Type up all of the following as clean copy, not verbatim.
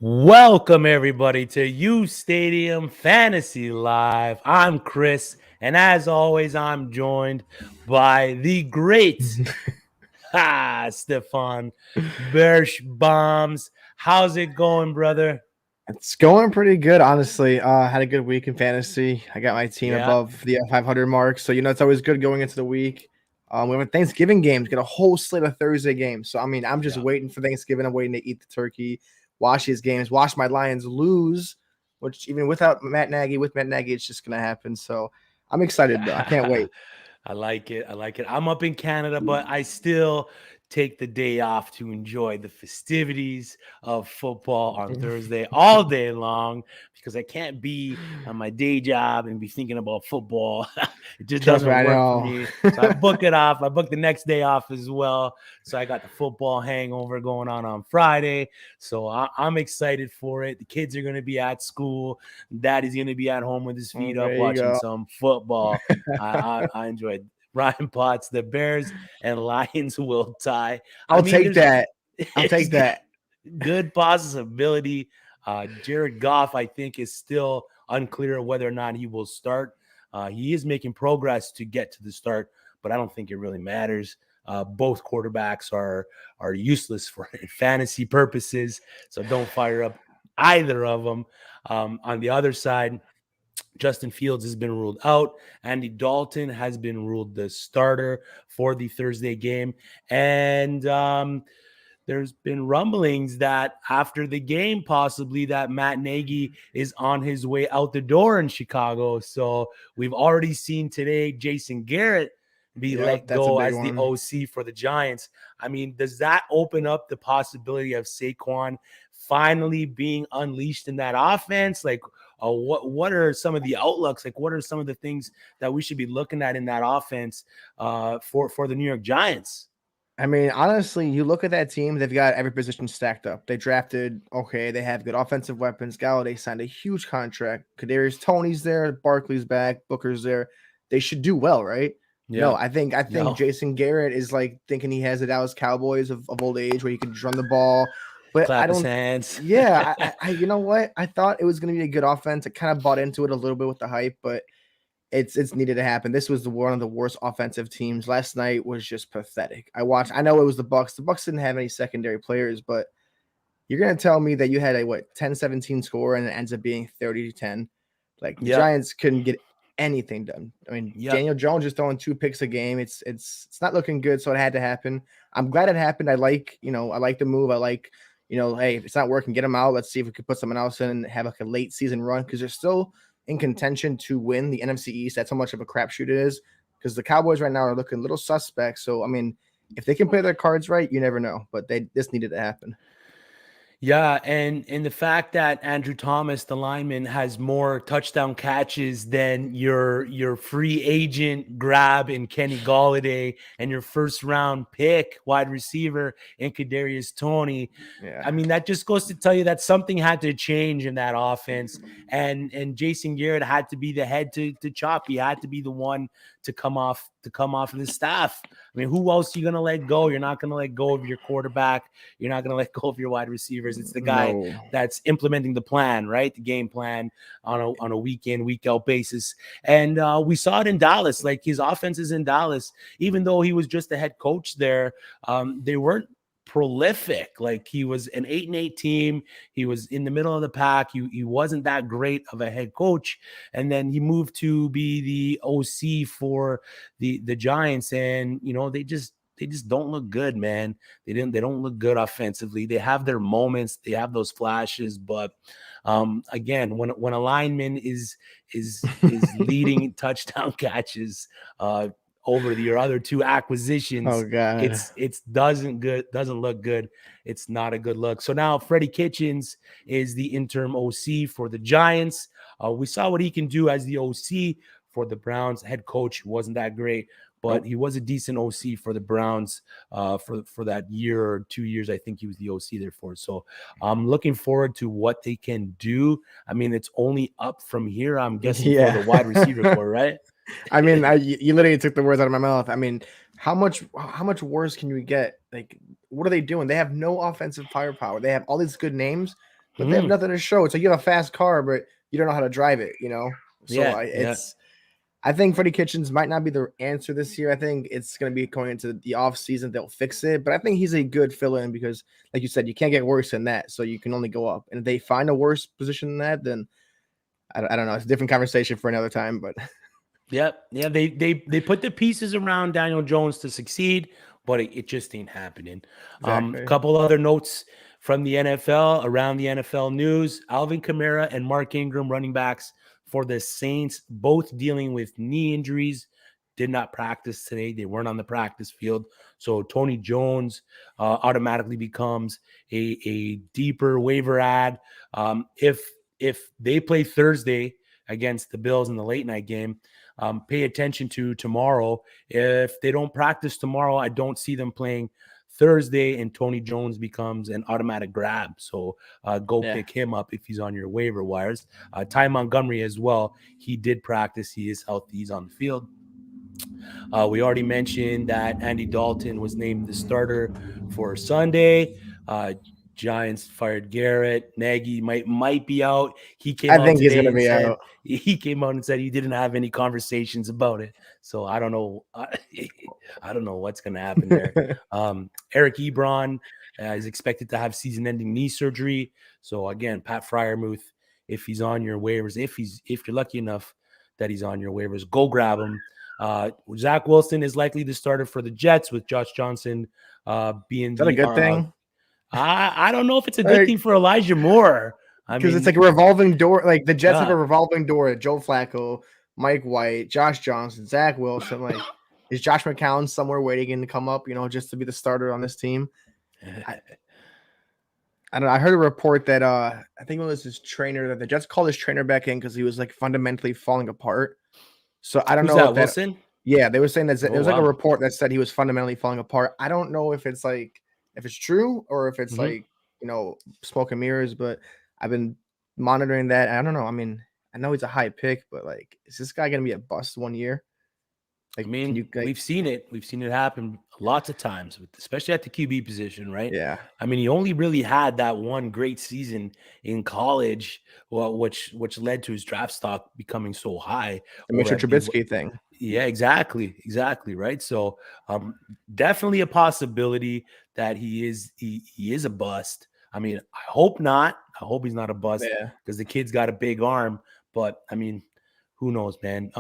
Welcome everybody to uSTADIUM Fantasy Live. I'm Chris, and as always, I'm joined by the great Stefan Bersh Bombs. How's it going, brother? It's going pretty good, honestly. Had a good week in fantasy. I got my team Yeah, above the 500 mark, so it's always good going into the week. We have a Thanksgiving games, get a whole slate of Thursday games. So I'm just yeah. waiting for Thanksgiving. I'm waiting to eat the turkey, watch these games, watch my Lions lose. Which even without Matt Nagy, with Matt Nagy, it's just gonna happen. So I'm excited though. I can't wait. I like it. I like it. I'm up in Canada, but I still take the day off to enjoy the festivities of football on Thursday all day long because I can't be on my day job and be thinking about football. It just Trust me, doesn't I work for know. me. So I book it off. I book the next day off as well. So I got the football hangover going on Friday. So I'm excited for it. The kids are going to be at school. Daddy's going to be at home with his feet up There you watching go. some football. I enjoyed Ryan Potts. The Bears and Lions will tie. I I'll mean, take that. I'll there's take that. good possibility. Jared Goff, I think, is still unclear whether or not he will start. He is making progress to get to the start, but I don't think it really matters. Both quarterbacks are useless for fantasy purposes, so don't fire up either of them. On the other side, Justin Fields has been ruled out. Andy Dalton has been ruled the starter for the Thursday game. And there's been rumblings that after the game, possibly that Matt Nagy is on his way out the door in Chicago. So we've already seen today Jason Garrett be Yep, let that's a go big as the one. OC for the Giants. I mean, does that open up the possibility of Saquon finally being unleashed in that offense? Like, what are some of the outlooks? Like, what are some of the things that we should be looking at in that offense for the New York Giants? Honestly, you look at that team, they've got every position stacked up. They drafted, okay, they have good offensive weapons. Galladay signed a huge contract. Kadarius Toney's there, Barkley's back, Booker's there. They should do well, right? No, Yeah. I think No. Jason Garrett is like thinking he has the Dallas Cowboys of old age where he can just run the ball. But I Clap his don't hands. yeah, you know what? I thought it was gonna be a good offense. I kind of bought into it a little bit with the hype, but it's needed to happen. This was one of the worst offensive teams. Last night was just pathetic. I know it was the Bucks. The Bucks didn't have any secondary players, but you're gonna tell me that you had a 10-17 score and it ends up being 30-10. Like the Yep. Giants couldn't get anything done. Yep. Daniel Jones is throwing 2 picks a game. It's not looking good, so it had to happen. I'm glad it happened. I like the move. Hey, if it's not working, get him out. Let's see if we could put someone else in and have like a late season run because they're still in contention to win the NFC East. That's how much of a crapshoot it is because the Cowboys right now are looking a little suspect. So if they can play their cards right, you never know. But this needed to happen. Yeah, and the fact that Andrew Thomas, the lineman, has more touchdown catches than your free agent grab in Kenny Galladay and your first round pick wide receiver in Kadarius Toney. Yeah. I mean, that just goes to tell you that something had to change in that offense, and Jason Garrett had to be the head to chop. He had to be the one to come off of the staff. I mean, who else are you gonna let go? You're not gonna let go of your quarterback. You're not gonna let go of your wide receivers. It's the guy No. that's implementing the plan, right? The game plan on a week in, week out basis. And we saw it in Dallas. Like his offenses in Dallas, even though he was just the head coach there, they weren't prolific. Like he was an 8-8 team. He was in the middle of the pack. He wasn't that great of a head coach. And then he moved to be the OC for the Giants. And they just don't look good, man. They don't look good offensively. They have their moments, they have those flashes, but again, when a lineman is leading touchdown catches over your other two acquisitions, Oh God. it's doesn't look good. It's not a good look. So now Freddy Kitchens is the interim OC for the Giants. We saw what he can do as the OC for the Browns. Head coach wasn't that great, but he was a decent OC for the Browns for that year or 2 years. I think he was the OC there for. So I'm looking forward to what they can do. I mean, it's only up from here, I'm guessing, for the wide receiver core, right? You literally took the words out of my mouth. How much worse can you get? Like, what are they doing? They have no offensive firepower. They have all these good names, but they have Mhm. nothing to show. It's like you have a fast car, but you don't know how to drive it, you know? So Yeah. I think Freddy Kitchens might not be the answer this year. I think it's going to be going into the off season. They'll fix it, but I think he's a good fill-in because, like you said, you can't get worse than that. So you can only go up. And if they find a worse position than that, then I don't know. It's a different conversation for another time. But Yep. Yeah. They put the pieces around Daniel Jones to succeed, but it just ain't happening. A exactly, couple other notes from the NFL around the NFL news: Alvin Kamara and Mark Ingram, running backs for the Saints, both dealing with knee injuries, did not practice today. They weren't on the practice field. So Tony Jones automatically becomes a deeper waiver ad. If they play Thursday against the Bills in the late night game, pay attention to tomorrow. If they don't practice tomorrow, I don't see them playing Thursday, and Tony Jones becomes an automatic grab. So go pick him up if he's on your waiver wires. Ty Montgomery as well. He did practice. He is healthy. He's on the field. We already mentioned that Andy Dalton was named the starter for Sunday. Giants fired Garrett. Nagy might be out. He came I out think he's today going to and be said out. he came out and said he didn't have any conversations about it. So I don't know. I don't know what's going to happen there. Eric Ebron is expected to have season-ending knee surgery. So again, Pat Freiermuth, if he's on your waivers, if you're lucky enough that he's on your waivers, go grab him. Zach Wilson is likely the starter for the Jets, with Josh Johnson being Is that a good thing? I don't know if it's a good thing for Elijah Moore. I Because mean, it's like a revolving door. Like the Jets have yeah. a revolving door. Joe Flacco, Mike White, Josh Johnson, Zach Wilson. Like, is Josh McCown somewhere waiting to come up? You know, just to be the starter on this team. I don't know. I heard a report that I think it was his trainer that the Jets called his trainer back in because he was like fundamentally falling apart. So I don't Who's know that, if that. Wilson? Yeah, they were saying that there Oh was like a wow. report that said he was fundamentally falling apart. I don't know if it's like if it's true or if it's like smoke and mirrors. But I've been monitoring that. I don't know. I mean, I know he's a high pick, but like, is this guy gonna be a bust one year? I Like, can mean, you like? we've seen it. We've seen it happen lots of times, especially at the QB position, right? Yeah, I mean, he only really had that one great season in college, well, which led to his draft stock becoming so high the over Mitchell at BYU. Trubisky thing. Yeah, exactly, right. So, definitely a possibility that he is a bust. I mean, I hope not. I hope he's not a bust Yeah, because the kid's got a big arm. But I mean, who knows, man?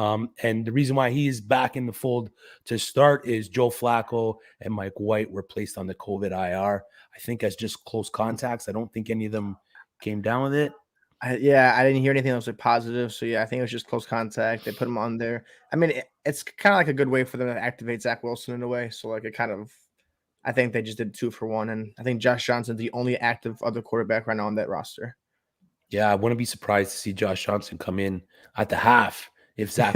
And the reason why he's back in the fold to start is Joe Flacco and Mike White were placed on the COVID IR. I think as just close contacts. I don't think any of them came down with it. I didn't hear anything that was like positive. So yeah, I think it was just close contact. They put him on there. I mean, it's kind of like a good way for them to activate Zach Wilson in a way. So like it kind of, I think they just did 2-for-1, and I think Josh Johnson's the only active other quarterback right now on that roster. Yeah, I wouldn't be surprised to see Josh Johnson come in at the half if Zach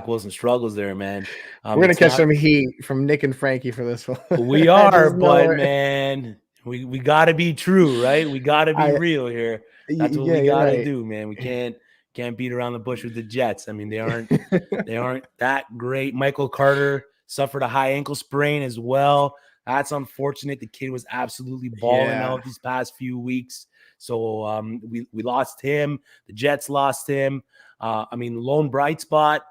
Wilson struggles there, man. We're gonna It's catch not. some heat from Nick and Frankie for this one. We are, Just know but it. man, we got to be true, right? We got to be I real here. That's what yeah, we you're got to right. do, man. We can't beat around the bush with the Jets. I mean, they aren't that great. Michael Carter suffered a high ankle sprain as well. That's unfortunate. The kid was absolutely balling Yeah. out these past few weeks. So we lost him. The Jets lost him. I mean, lone bright spot,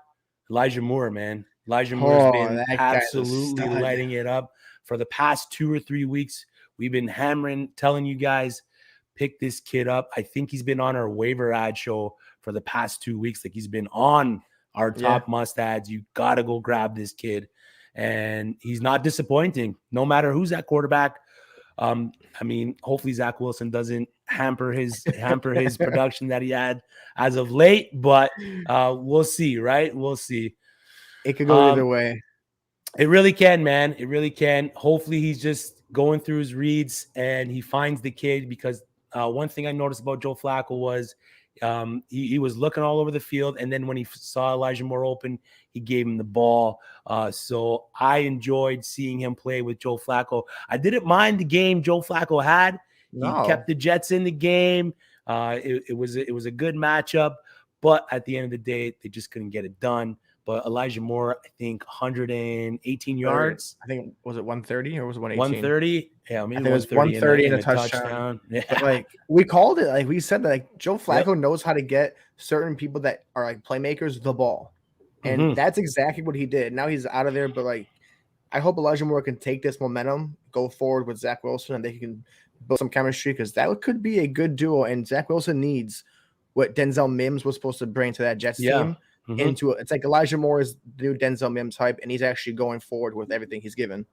Elijah Moore, man. Elijah Moore's Oh, been that guy's a absolutely stud. lighting it up for the past 2 or 3 weeks. We've been telling you guys, pick this kid up. I think he's been on our waiver ad show for the past 2 weeks. Like, he's been on our top must ads. You got to go grab this kid. And he's not disappointing, no matter who's at quarterback. I mean, hopefully Zach Wilson doesn't hamper his production that he had as of late, but we'll see, right? We'll see. It could go either way. It really can, man. It really can. Hopefully he's just going through his reads and he finds the kid, because one thing I noticed about Joe Flacco was he was looking all over the field, and then when he saw Elijah Moore open, he gave him the ball. So I enjoyed seeing him play with Joe Flacco. I didn't mind the game Joe Flacco had. He kept the Jets in the game. It was a good matchup, but at the end of the day, they just couldn't get it done. but Elijah Moore, I think 118 yards. I think, was it 130 or was it 118? 130. Yeah, maybe I think it was 130 130 in and a a touchdown. Yeah. But like we called it, like we said that like Joe Flacco knows how to get certain people that are like playmakers the ball. And that's exactly what he did. Now he's out of there, but like I hope Elijah Moore can take this momentum, go forward with Zach Wilson, and they can build some chemistry because that could be a good duo. And Zach Wilson needs what Denzel Mims was supposed to bring to that Jets team into it. It's like Elijah Moore is the new Denzel Mims hype, and he's actually going forward with everything he's given.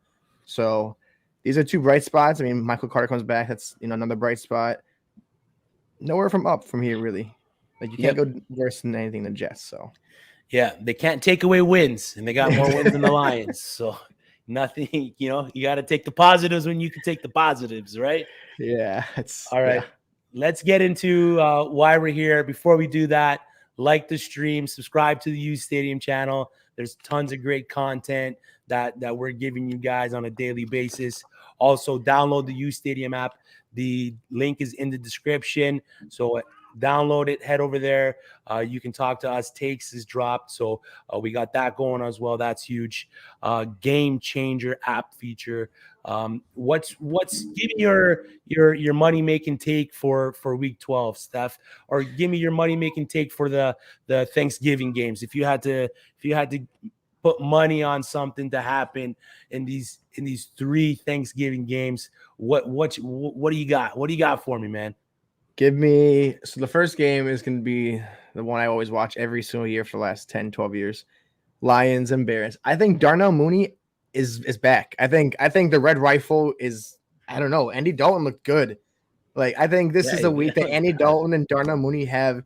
So these are two bright spots. I mean, Michael Carter comes back. That's another bright spot. Nowhere from here, really. Like you can't go worse than anything than Jets. So yeah, they can't take away wins, and they got more wins than the Lions. So nothing, you got to take the positives when you can take the positives, right? Yeah, it's all right. Let's get into why we're here. Before we do that, like the stream, subscribe to the uSTADIUM channel. There's tons of great content that we're giving you guys on a daily basis. Also, download the uSTADIUM app. The link is in the description. So download it, head over there. You can talk to us. Takes is dropped. So we got that going as well. That's huge. Game changer app feature. What's give me your money making take for week 12, Steph, or give me your money making take for the Thanksgiving games. If you had to put money on something to happen in these 3 Thanksgiving games, what do you got? What do you got for me, man? Give me, so the first game is going to be the one I always watch every single year for the last 10, 12 years. Lions and Bears. I think Darnell Mooney is back. I think the Red Rifle is, I don't know, Andy Dalton looked good. Like, I think this is a week that Andy Dalton and Darnell Mooney have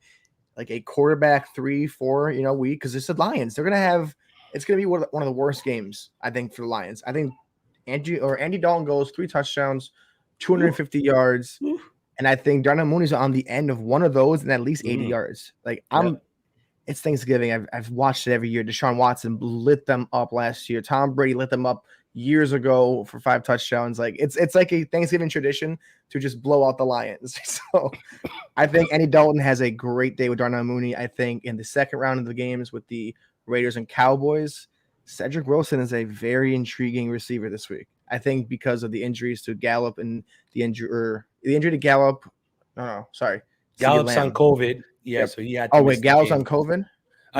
like a quarterback 3-4, week, because it's the Lions. They're going to have, it's going to be one of the worst games, I think, for the Lions. I think Andy Dalton goes 3 touchdowns, 250 yards. And I think Darnell Mooney's on the end of one of those and at least 80 yards. Like it's Thanksgiving. I've watched it every year. Deshaun Watson lit them up last year. Tom Brady lit them up years ago for 5 touchdowns. Like it's like a Thanksgiving tradition to just blow out the Lions. So I think Andy Dalton has a great day with Darnell Mooney. I think in the second round of the games with the Raiders and Cowboys, Cedric Wilson is a very intriguing receiver this week. I think because of the injuries to Gallup and the injury to Gallup. Oh, sorry. Gallup's on COVID. Yeah, so he had to wait, Gallup's on COVID?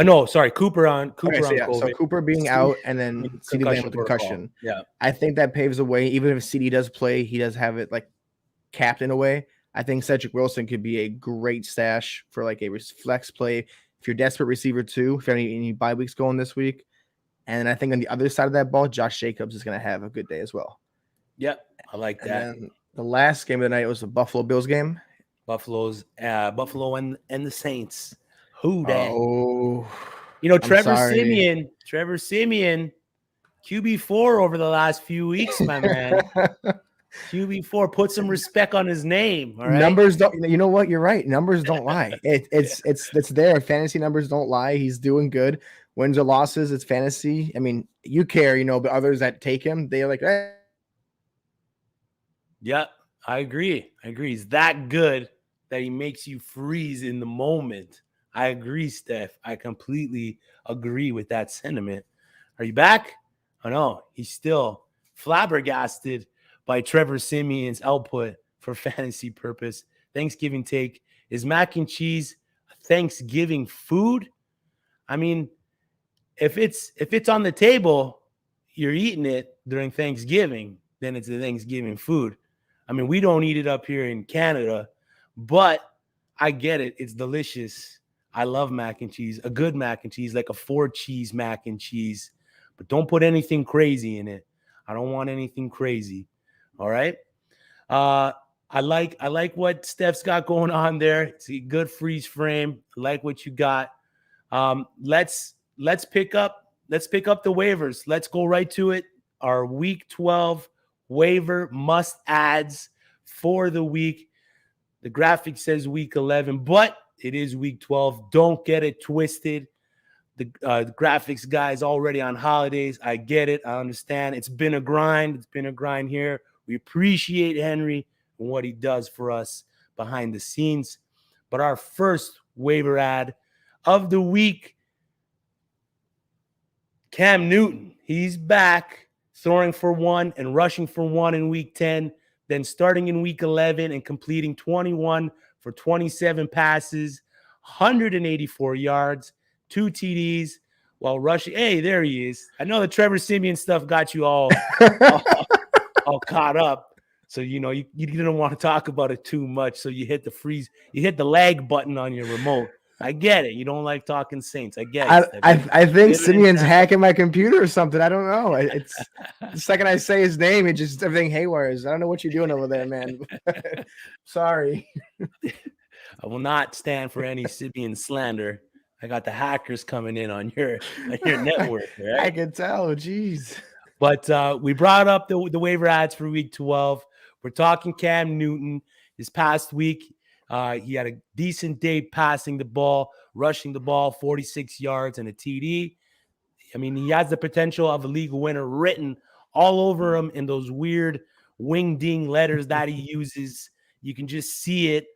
No, sorry, Cooper on COVID. So Cooper being out and then CeeDee Lamb with concussion. Yeah. I think that paves the way. Even if CeeDee does play, he does have it like capped in a way. I think Cedric Wilson could be a great stash for like a flex play if you're desperate receiver too, if any bye weeks going this week. And I think on the other side of that ball, Josh Jacobs is going to have a good day as well. Yep, I like that. And then the last game of the night was the Buffalo Bills game. Buffalo and the Saints. Who that? Oh, Trevor Siemian, QB4 over the last few weeks, my man. QB4, put some respect on his name. All right? Numbers don't. You know what? You're right. Numbers don't lie. It's there. Fantasy numbers don't lie. He's doing good. Wins or losses, it's fantasy. I mean, you care, but others that take him, they're like, eh. Yeah, I agree. He's that good that he makes you freeze in the moment. I agree, Steph. I completely agree with that sentiment. Are you back? Oh, no. He's still flabbergasted by Trevor Siemian's output for fantasy purpose. Thanksgiving take. Is mac and cheese Thanksgiving food? I mean, if it's on the table, you're eating it during Thanksgiving, then it's a Thanksgiving food. I mean, we don't eat it up here in Canada, but I get it. It's delicious. I love mac and cheese, a good mac and cheese, like a 4-cheese mac and cheese, but don't put anything crazy in it. I don't want anything crazy. All right. I like what Steph's got going on there. It's a good freeze frame. I like what you got. Let's pick up the waivers. Let's go right to it. Our week 12 waiver must adds for the week. The graphic says week 11, but it is week 12. Don't get it twisted. The graphics guy is already on holidays. I get it. I understand. It's been a grind. It's been a grind here. We appreciate Henry and what he does for us behind the scenes. But our first waiver ad of the week Cam Newton, he's back, throwing for 1 and rushing for 1 in week 10, then starting in week 11 and completing 21 for 27 passes, 184 yards, 2 TDs while rushing. Hey, there he is. I know the Trevor Siemian stuff got you all caught up. So, you didn't want to talk about it too much. So you hit the lag button on your remote. I get it. You don't like talking Saints. I get it. I think Simeon's hacking my computer or something. I don't know. It's the second I say his name, it just everything haywires. I don't know what you're doing over there, man. Sorry. I will not stand for any Simeon slander. I got the hackers coming in on your network. Right? I can tell. Jeez. But we brought up the waiver ads for week 12. We're talking Cam Newton. This past week, he had a decent day passing the ball, rushing the ball, 46 yards and a TD. I mean, he has the potential of a league winner written all over him in those weird wing-ding letters that he uses. You can just see it.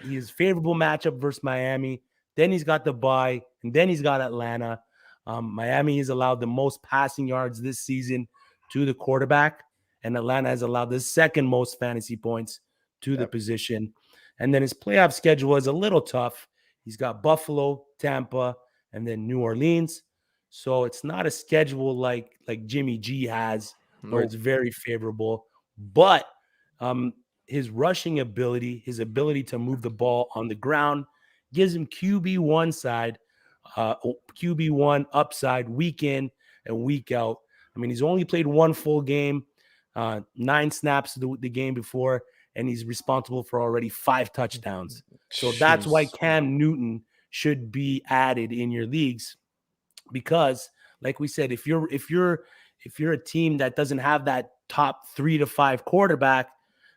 He has favorable matchup versus Miami. Then he's got the bye, and then he's got Atlanta. Miami has allowed the most passing yards this season to the quarterback, and Atlanta has allowed the second most fantasy points to the position. And then his playoff schedule is a little tough. He's got Buffalo, Tampa, and then New Orleans. So it's not a schedule like Jimmy G has, where it's very favorable. But his rushing ability, his ability to move the ball on the ground, gives him QB1 side, QB1 upside week in and week out. I mean, he's only played one full game, 9 snaps the game before, and he's responsible for already 5 touchdowns. So that's why Cam Newton should be added in your leagues, because, like we said, if you're a team that doesn't have that top 3 to 5 quarterback,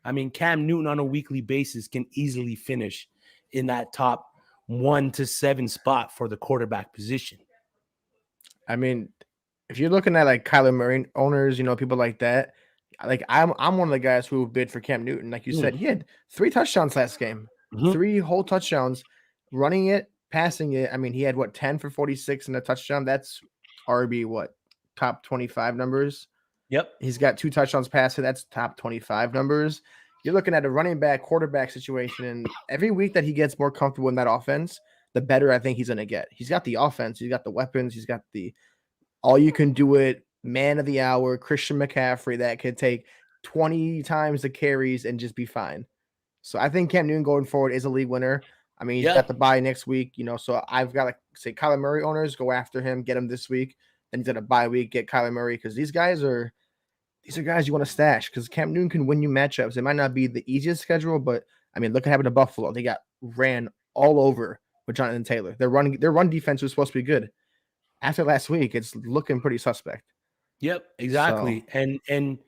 I mean, Cam Newton on a weekly basis can easily finish in that top 1 to 7 spot for the quarterback position. I mean, if you're looking at like Kyler Murray owners, people like that, like I'm one of the guys who bid for Cam Newton. Like you said, he had 3 touchdowns last game, 3 whole touchdowns, running it, passing it. I mean, he had 10 for 46 and a touchdown. That's RB top 25 numbers. Yep. He's got 2 touchdowns passing. That's top 25 numbers. You're looking at a running back quarterback situation, and every week that he gets more comfortable in that offense, the better I think he's going to get. He's got the offense. He's got the weapons. He's got the all-you-can-do-it, man of the hour, Christian McCaffrey that could take 20 times the carries and just be fine. So I think Cam Newton going forward is a league winner. I mean, he's got the bye next week, so I've got to say Kyler Murray owners, go after him, get him this week. Then he's got a bye week, get Kyler Murray, because these are guys you want to stash, because Cam Newton can win you matchups. It might not be the easiest schedule, but I mean, look at happened to Buffalo. They got ran all over with Jonathan Taylor. Their run defense was supposed to be good. After last week, it's looking pretty suspect. Yep, exactly. So. And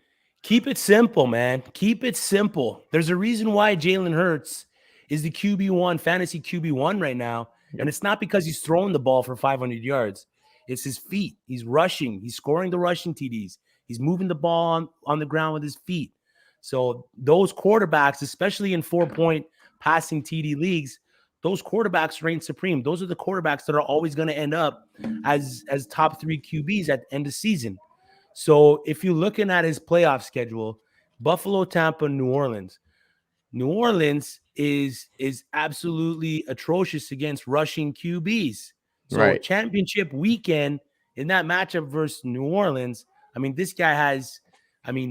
keep it simple, man. Keep it simple. There's a reason why Jalen Hurts is the QB1, fantasy QB1 right now. Yep. And it's not because he's throwing the ball for 500 yards. It's his feet. He's rushing. He's scoring the rushing TDs. He's moving the ball on the ground with his feet. So those quarterbacks, especially in 4-point passing TD leagues, those quarterbacks reign supreme. Those are the quarterbacks that are always going to end up as top 3 QBs at the end of season. So if you're looking at his playoff schedule, Buffalo, Tampa, New Orleans is absolutely atrocious against rushing QBs. So championship weekend in that matchup versus New Orleans, I mean, this guy has,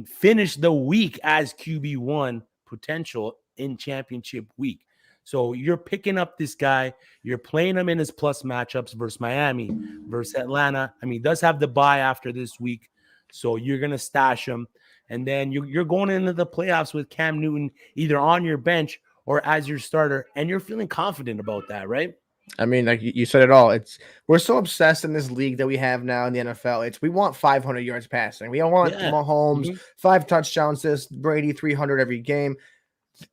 finished the week as QB1 potential in championship week. So you're picking up this guy. You're playing him in his plus matchups versus Miami, versus Atlanta. I mean, he does have the bye after this week. So you're going to stash him. And then you're going into the playoffs with Cam Newton either on your bench or as your starter. And you're feeling confident about that, right? I mean, like you said it all. We're so obsessed in this league that we have now in the NFL. We want 500 yards passing. We don't want Mahomes, 5 touchdowns, Brady 300 every game.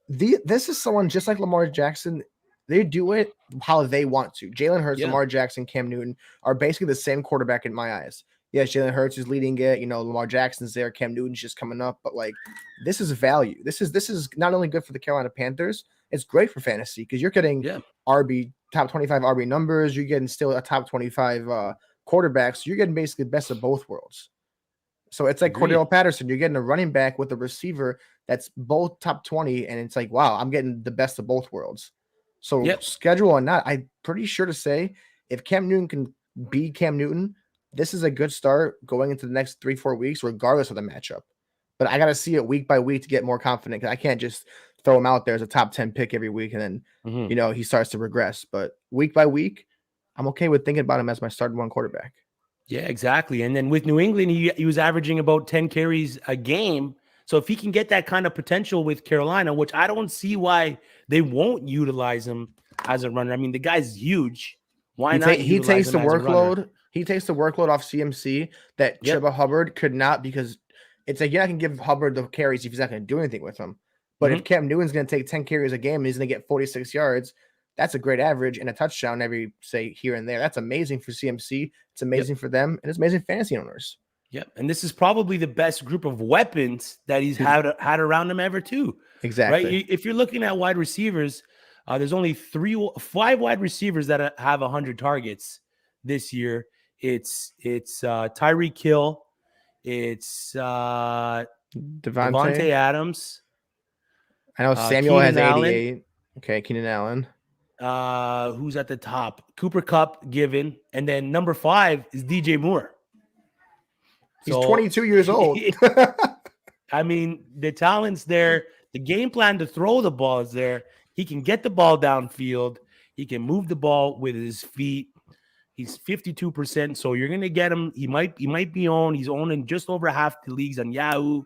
This is someone just like Lamar Jackson. They do it how they want to. Jalen Hurts, Lamar Jackson, Cam Newton are basically the same quarterback in my eyes. Yes, Jalen Hurts is leading it. Lamar Jackson's there. Cam Newton's just coming up. But this is value. This is not only good for the Carolina Panthers. It's great for fantasy because you're getting top 25 RB numbers. You're getting still a top 25 quarterbacks, you're getting basically the best of both worlds. So it's like Agreed. Cordell Patterson. You're getting a running back with a receiver that's both top 20, and it's like, wow, I'm getting the best of both worlds. So schedule or not, I'm pretty sure to say if Cam Newton can be Cam Newton, this is a good start going into the next 3-4 weeks, regardless of the matchup. But I got to see it week by week to get more confident, because I can't just throw him out there as a top 10 pick every week and then, he starts to regress. But week by week, I'm okay with thinking about him as my starting one quarterback. Yeah, exactly. And then with New England, he was averaging about 10 carries a game. So if he can get that kind of potential with Carolina, which I don't see why they won't utilize him as a runner. I mean, the guy's huge. Why not? He takes the workload. He takes the workload off CMC that Chuba Hubbard could not, because it's like, you're not going to give Hubbard the carries if he's not going to do anything with them. But if Cam Newton's going to take 10 carries a game and he's going to get 46 yards, that's a great average and a touchdown every, say, here and there. That's amazing for CMC. It's amazing for them, and it's amazing fantasy owners. Yep. And this is probably the best group of weapons that he's had around him ever too. Exactly. Right? If you're looking at wide receivers, there's only 5 wide receivers that have 100 targets this year. It's Tyreek Hill. It's Devontae Adams. I know Samuel Keenan has 88. Allen. Okay, Keenan Allen. Who's at the top? Cooper Kupp given. And then number 5 is DJ Moore. He's 22 years old. I mean, the talent's there. The game plan to throw the ball is there. He can get the ball downfield. He can move the ball with his feet. He's 52%, so you're going to get him. He might be owned. He's owned in just over half the leagues on Yahoo.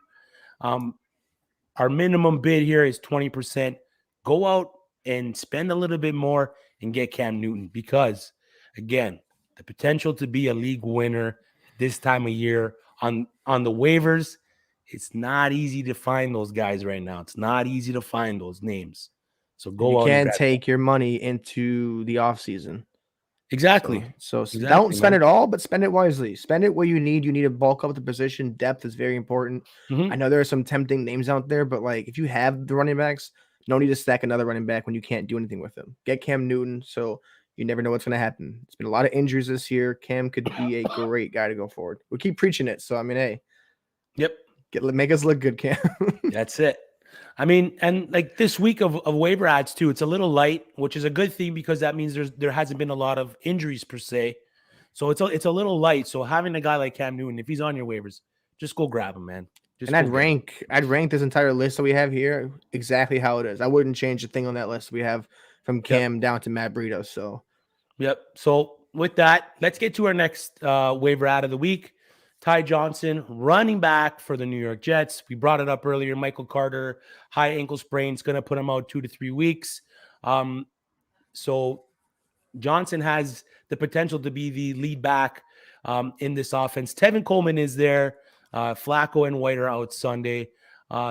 Our minimum bid here is 20%. Go out and spend a little bit more and get Cam Newton, because, again, the potential to be a league winner this time of year on the waivers, it's not easy to find those guys right now. It's not easy to find those names. So go out. You can't take your money into the offseason. Exactly. So don't spend it all, but spend it wisely. Spend it where you need. You need to bulk up the position. Depth is very important. I know there are some tempting names out there, but like, if you have the running backs, no need to stack another running back when you can't do anything with them. Get Cam Newton, so you never know what's going to happen. It's been a lot of injuries this year. Cam could be a great guy to go forward. We keep preaching it, so I mean, hey. Yep. Make us look good, Cam. That's it. I mean, and like this week of waiver ads too, it's a little light, which is a good thing, because that means there hasn't been a lot of injuries per se. So it's a little light. So having a guy like Cam Newton, if he's on your waivers, just go grab him, man. And I'd rank this entire list that we have here exactly how it is. I wouldn't change a thing on that list we have from Cam down to Matt Breida. So, So with that, let's get to our next waiver ad of the week. Ty Johnson, running back for the New York Jets. We brought it up earlier. Michael Carter, high ankle sprain, is going to put him out 2 to 3 weeks. So Johnson has the potential to be the lead back in this offense. Tevin Coleman is there. Flacco and White are out Sunday.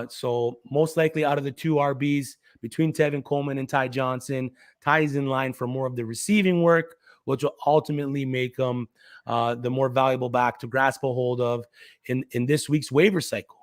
So most likely out of the 2 RBs between Tevin Coleman and Ty Johnson, Ty is in line for more of the receiving work, which will ultimately make him the more valuable back to grasp a hold of in this week's waiver cycle.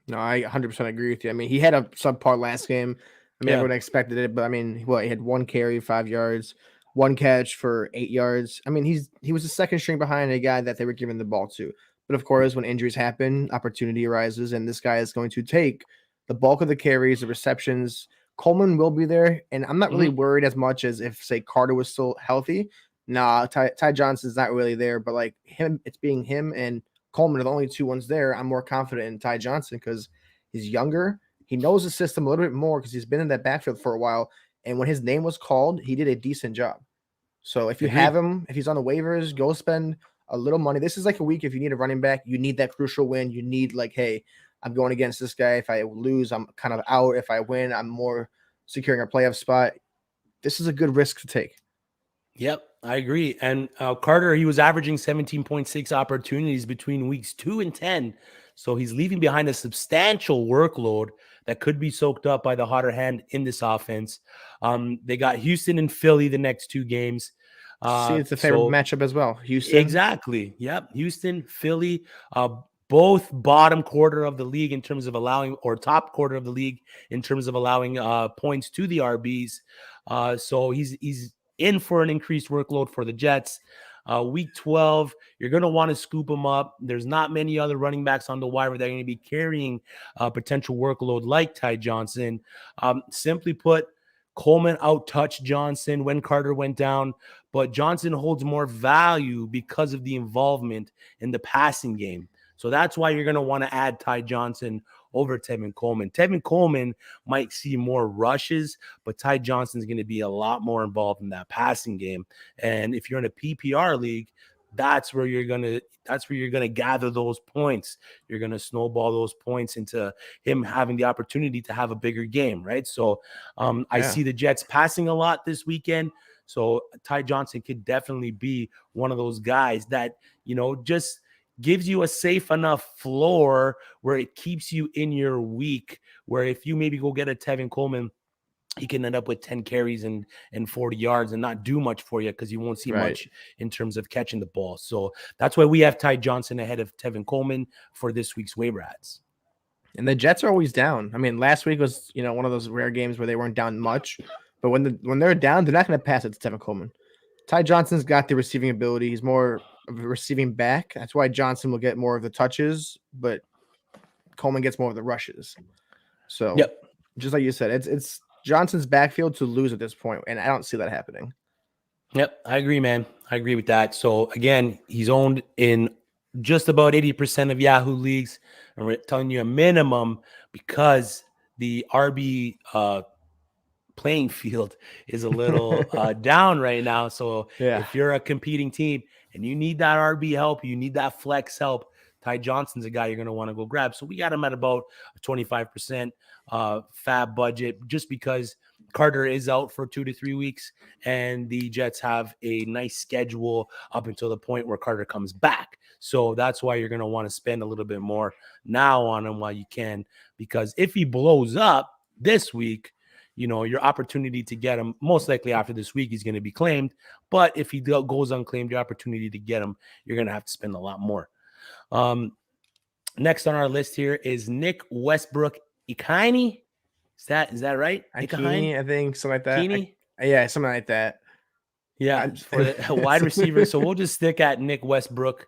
No, I 100% agree with you. I mean, he had a subpar last game. I mean, everyone expected it, but I mean, he had 1 carry, 5 yards, 1 catch for 8 yards. I mean, he was the second string behind a guy that they were giving the ball to. But of course, when injuries happen, opportunity arises, and this guy is going to take the bulk of the carries, the receptions. Coleman will be there, and I'm not really worried as much as if, say, Carter was still healthy. Nah, Ty Johnson's not really there, but like him, it's being him and Coleman are the only 2 ones there. I'm more confident in Ty Johnson because he's younger. He knows the system a little bit more because he's been in that backfield for a while. And when his name was called, he did a decent job. So if you have him, if he's on the waivers, go spend a little money. This is like a week. If you need a running back, you need that crucial win. You need like, hey, I'm going against this guy. If I lose, I'm kind of out. If I win, I'm more securing a playoff spot. This is a good risk to take. Yep, I agree. And Carter, he was averaging 17.6 opportunities between weeks 2 and 10. So he's leaving behind a substantial workload that could be soaked up by the hotter hand in this offense. They got Houston and Philly the next 2 games. It's a favorite matchup as well. Houston. Exactly. Yep. Houston, Philly, both bottom quarter of the league in terms of allowing, or top quarter of the league in terms of allowing points to the RBs. So he's in for an increased workload for the Jets. Week 12, you're going to want to scoop him up. There's not many other running backs on the waiver that are going to be carrying a potential workload like Ty Johnson. Simply put, Coleman out-touched Johnson when Carter went down, but Johnson holds more value because of the involvement in the passing game. So that's why you're going to want to add Ty Johnson over Tevin Coleman. Tevin Coleman might see more rushes, but Ty Johnson's going to be a lot more involved in that passing game. And if you're in a PPR league, that's where you're gonna gather those points. You're gonna snowball those points into him having the opportunity to have a bigger game, right? So I see the Jets passing a lot this weekend. So Ty Johnson could definitely be one of those guys that, just gives you a safe enough floor where it keeps you in your week, where if you maybe go get a Tevin Coleman, he can end up with 10 carries and 40 yards and not do much for you because you won't see much in terms of catching the ball. So that's why we have Ty Johnson ahead of Tevin Coleman for this week's waiver ads. And the Jets are always down. I mean, last week was, one of those rare games where they weren't down much. But when they're down, they're not going to pass it to Tevin Coleman. Ty Johnson's got the receiving ability. He's more of a receiving back. That's why Johnson will get more of the touches, but Coleman gets more of the rushes. So, just like you said, it's Johnson's backfield to lose at this point, and I don't see that happening. Yep, I agree, man. I agree with that. So, again, he's owned in just about 80% of Yahoo leagues, and we're telling you a minimum because the RB playing field is a little down right now. So, if you're a competing team and you need that RB help, you need that flex help, Ty Johnson's a guy you're going to want to go grab. So we got him at about a 25% fab budget just because Carter is out for 2 to 3 weeks and the Jets have a nice schedule up until the point where Carter comes back. So that's why you're going to want to spend a little bit more now on him while you can, because if he blows up this week, your opportunity to get him, most likely after this week, he's going to be claimed. But if he goes unclaimed, your opportunity to get him, you're going to have to spend a lot more. Next on our list here is Nick Westbrook Ekini. Is that right? Ekini, I think, something like that. Ekini? Something like that. Yeah, for the wide receiver. So we'll just stick at Nick Westbrook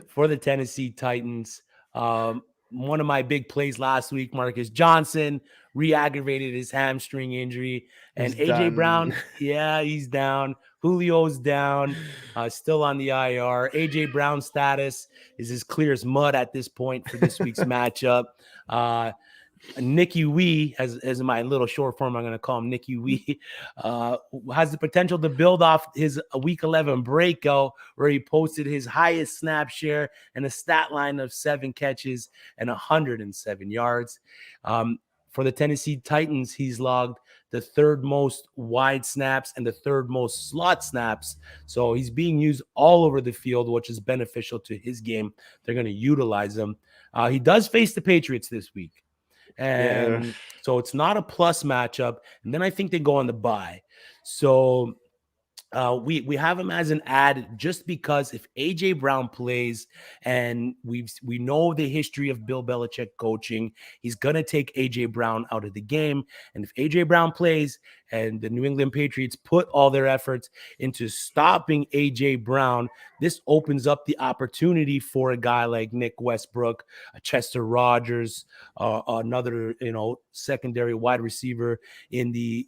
for the Tennessee Titans. One of my big plays last week, Marcus Johnson re-aggravated his hamstring injury. And AJ Brown, he's down. Julio's down, still on the IR. AJ Brown's status is as clear as mud at this point for this week's matchup. Nicky Wee, as my little short form, I'm going to call him Nicky Wee, has the potential to build off his Week 11 breakout where he posted his highest snap share and a stat line of 7 catches and 107 yards. For the Tennessee Titans, he's logged the third most wide snaps and the third most slot snaps. So he's being used all over the field, which is beneficial to his game. They're going to utilize him. He does face the Patriots this week. And so it's not a plus matchup. And then I think they go on the bye. So we have him as an ad just because if AJ Brown plays, and we know the history of Bill Belichick coaching, he's gonna take AJ Brown out of the game. And if AJ Brown plays and the New England Patriots put all their efforts into stopping AJ Brown, this opens up the opportunity for a guy like Nick Westbrook, a Chester Rogers, another secondary wide receiver in the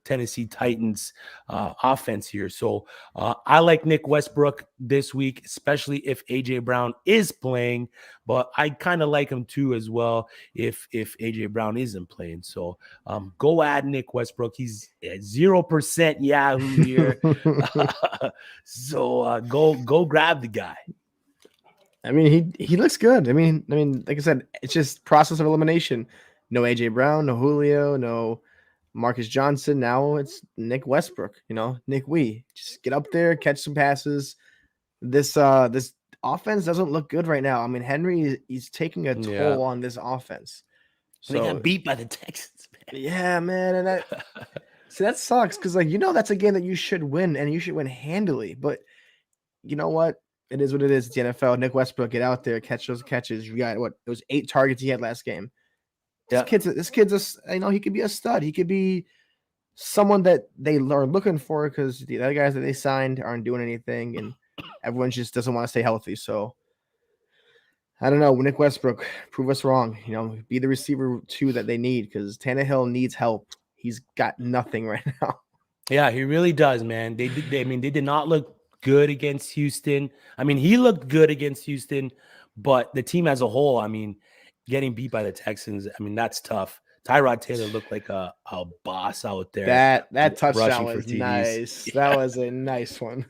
Tennessee Titans offense here. So I like Nick Westbrook this week, especially if AJ Brown is playing, but I kind of like him too as well if AJ Brown isn't playing. So go add Nick Westbrook. He's at 0% Yahoo here. So go grab the guy. I mean, he looks good. I mean, like I said, it's just process of elimination. No AJ Brown, no Julio, no Marcus Johnson. Now it's Nick Westbrook, Nick Wee. Just get up there, catch some passes. This offense doesn't look good right now. I mean, Henry, he's taking a toll on this offense. So they got beat by the Texans, man. Yeah, man. And that sucks because that's a game that you should win and you should win handily. But you know what? It is what it is. It's the NFL. Nick Westbrook, get out there, catch those catches. You got it was 8 targets he had last game. This kid's he could be a stud. He could be someone that they are looking for because the other guys that they signed aren't doing anything, and everyone just doesn't want to stay healthy. So I don't know. Nick Westbrook, prove us wrong. Be the receiver too that they need because Tannehill needs help. He's got nothing right now. Yeah, he really does, man. They did not look good against Houston. I mean, he looked good against Houston, but the team as a whole, I mean, getting beat by the Texans, I mean, that's tough. Tyrod Taylor looked like a boss out there. That touchdown rushing for was TDs. nice. Yeah. That was a nice one.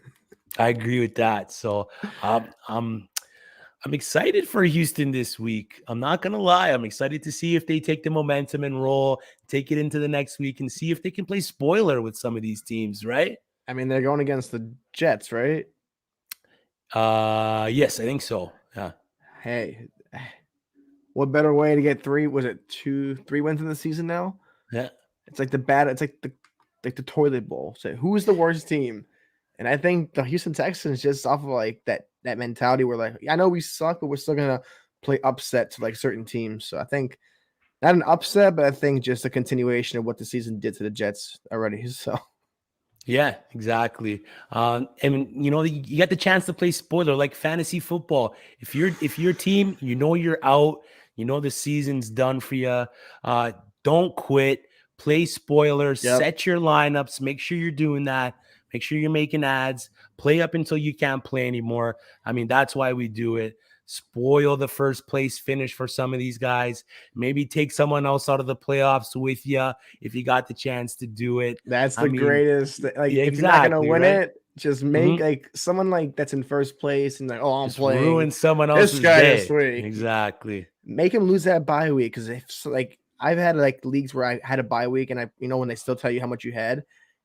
I agree with that. So I'm excited for Houston this week. I'm not gonna lie. I'm excited to see if they take the momentum and roll, take it into the next week, and see if they can play spoiler with some of these teams, right? I mean, they're going against the Jets, right? Yes, I think so. Yeah. Hey, what better way to get 3? Was it 3 wins in the season now? Yeah. It's like the toilet bowl. So who's the worst team? And I think the Houston Texans just off of like that mentality where like I know we suck, but we're still gonna play upset to like certain teams. So I think not an upset, but I think just a continuation of what the season did to the Jets already. So Yeah, exactly. And you get the chance to play spoiler like fantasy football. If your team, you're out, the season's done for you. Don't quit. Play spoilers. Set your lineups. Make sure you're doing that. Make sure you're making ads. Play up until you can't play anymore. I mean, that's why we do it. Spoil the first place finish for some of these guys. Maybe take someone else out of the playoffs with you if you got the chance to do it. That's the greatest. Like, if you're not gonna win it, just make like someone like that's in first place and like, oh, I'm just playing. Ruin someone else's guy day. this week. Exactly. Make him lose that bye week because if like I've had like leagues where I had a bye week and I when they still tell you how much you had,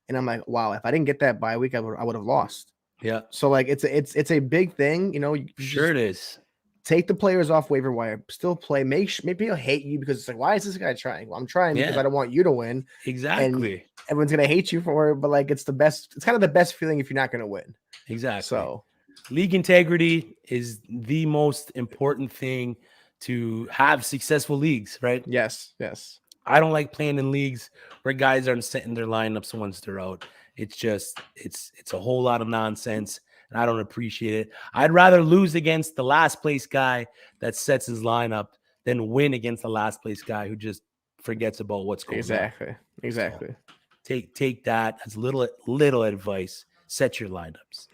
and I'm like, wow, if I didn't get that bye week, I would have lost. Yeah. So like it's a big thing. Sure it is. Take the players off waiver wire, still play. Maybe he'll hate you because it's like, why is this guy trying? Well, I'm trying because I don't want you to win. Exactly. And everyone's gonna hate you for it, but like it's the best. It's kind of the best feeling if you're not gonna win. Exactly. So, league integrity is the most important thing to have successful leagues, right? Yes. I don't like playing in leagues where guys aren't setting their lineups once they're out. It's just it's a whole lot of nonsense. And I don't appreciate it. I'd rather lose against the last place guy that sets his lineup than win against the last place guy who just forgets about what's going on. Exactly. So take that as little advice. Set your lineups.